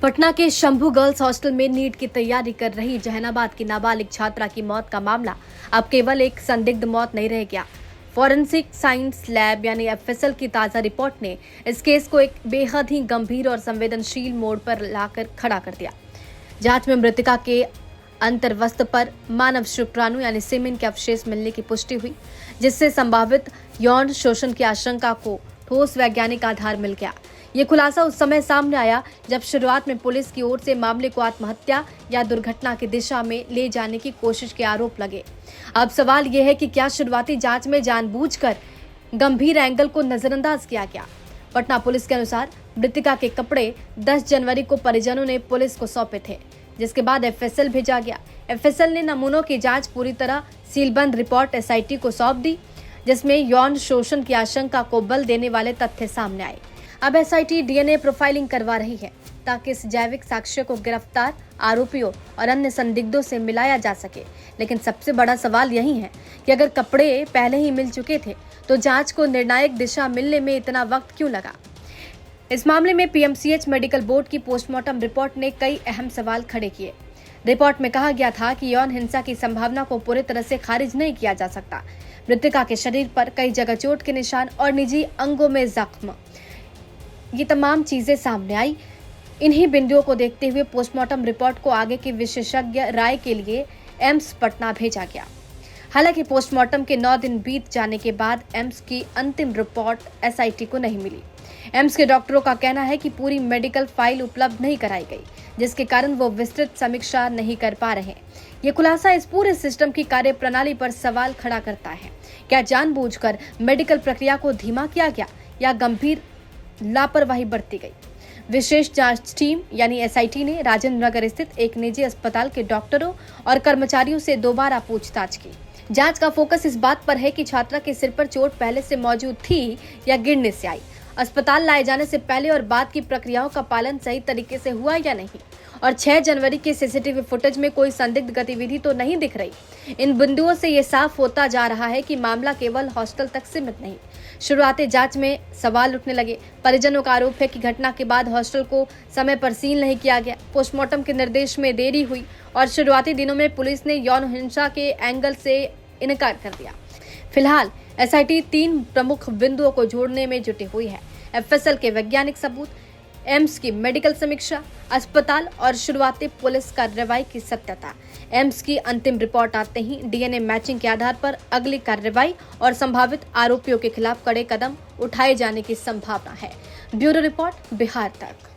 पटना के Shambhu girls hostel में NEET की तैयारी कर रही जहानाबाद की नाबालिग छात्रा की मौत का मामला अब केवल एक संदिग्ध मौत नहीं रह गया। फॉरेंसिक साइंस लैब यानी एफएसएल की ताजा रिपोर्ट ने इस केस को एक बेहद ही गंभीर और संवेदनशील मोड़ पर लाकर खड़ा कर दिया। जांच में मृतका के अंतर्वस्त्र पर मानव शुक्राणु यानी सीमेन के अवशेष मिलने की पुष्टि हुई, जिससे संभावित यौन शोषण की आशंका को ठोस वैज्ञानिक आधार मिल गया। ये खुलासा उस समय सामने आया जब शुरुआत में पुलिस की ओर से मामले को आत्महत्या या दुर्घटना की दिशा में ले जाने की कोशिश के आरोप लगे। अब सवाल यह है कि क्या शुरुआती जांच में जानबूझकर गंभीर एंगल को नजरअंदाज किया गया। पटना पुलिस के अनुसार मृतका के कपड़े 10 जनवरी को परिजनों ने पुलिस को सौंपे थे, जिसके बाद एफएसएल भेजा गया। एफएसएल ने नमूनों की जांच पूरी तरह सीलबंद रिपोर्ट एसआईटी को सौंप दी, जिसमें यौन शोषण की आशंका को बल देने वाले तथ्य सामने आए। अब एसआईटी डीएनए प्रोफाइलिंग करवा रही है ताकि इस जैविक साक्ष्य को गिरफ्तार आरोपियों और अन्य संदिग्धों से मिलाया जा सके। लेकिन सबसे बड़ा सवाल यही है कि अगर कपड़े पहले ही मिल चुके थे तो जांच को निर्णायक दिशा मिलने में इतना वक्त क्यों लगा। इस मामले में पीएमसीएच मेडिकल बोर्ड की पोस्टमार्टम रिपोर्ट ने कई अहम सवाल खड़े किए। रिपोर्ट में कहा गया था कि यौन हिंसा की संभावना को पूरी तरह से खारिज नहीं किया जा सकता। मृतका के शरीर पर कई जगह चोट के निशान और निजी अंगों में जख्म, ये तमाम चीजें सामने आई। इन्हीं बिंदुओं को देखते हुए पोस्टमार्टम रिपोर्ट को आगे की विशेषज्ञ राय के लिए एम्स पटना भेजा गया। हालांकि पोस्टमार्टम के 9 दिन बीत जाने के बाद एम्स की अंतिम रिपोर्ट एसआईटी को नहीं मिली। एम्स के डॉक्टरों का कहना है कि पूरी मेडिकल फाइल उपलब्ध नहीं कराई गई, जिसके कारण वो विस्तृत समीक्षा नहीं कर पा रहे। ये खुलासा इस पूरे सिस्टम की कार्यप्रणाली पर सवाल खड़ा करता है। क्या जानबूझकर मेडिकल प्रक्रिया को धीमा किया गया या गंभीर लापरवाही बरती गई। विशेष जांच टीम यानी एसआईटी ने राजेंद्र नगर स्थित एक निजी अस्पताल के डॉक्टरों और कर्मचारियों से दोबारा पूछताछ की। जांच का फोकस इस बात पर है कि छात्रा के सिर पर चोट पहले से मौजूद थी या गिरने से आई, अस्पताल लाए जाने से पहले और बाद की प्रक्रियाओं का पालन सही तरीके से हुआ या नहीं, और 6 जनवरी के सीसीटीवी फुटेज में कोई संदिग्ध गतिविधि तो नहीं दिख रही। इन बिंदुओं से ये साफ होता जा रहा है कि मामला केवल हॉस्टल तक सीमित नहीं। शुरुआती जांच में सवाल उठने लगे। परिजनों का आरोप है कि घटना के बाद हॉस्टल को समय पर सील नहीं किया गया, पोस्टमार्टम के निर्देश में देरी हुई और शुरुआती दिनों में पुलिस ने यौन हिंसा के एंगल से इनकार कर दिया। फिलहाल एसआईटी 3 प्रमुख बिंदुओं को जोड़ने में जुटी हुई है: एफएसएल के वैज्ञानिक सबूत, एम्स की मेडिकल समीक्षा, अस्पताल और शुरुआती पुलिस कार्रवाई की सत्यता। एम्स की अंतिम रिपोर्ट आते ही डीएनए मैचिंग के आधार पर अगली कार्रवाई और संभावित आरोपियों के खिलाफ कड़े कदम उठाए जाने की संभावना है। ब्यूरो रिपोर्ट, बिहार तक।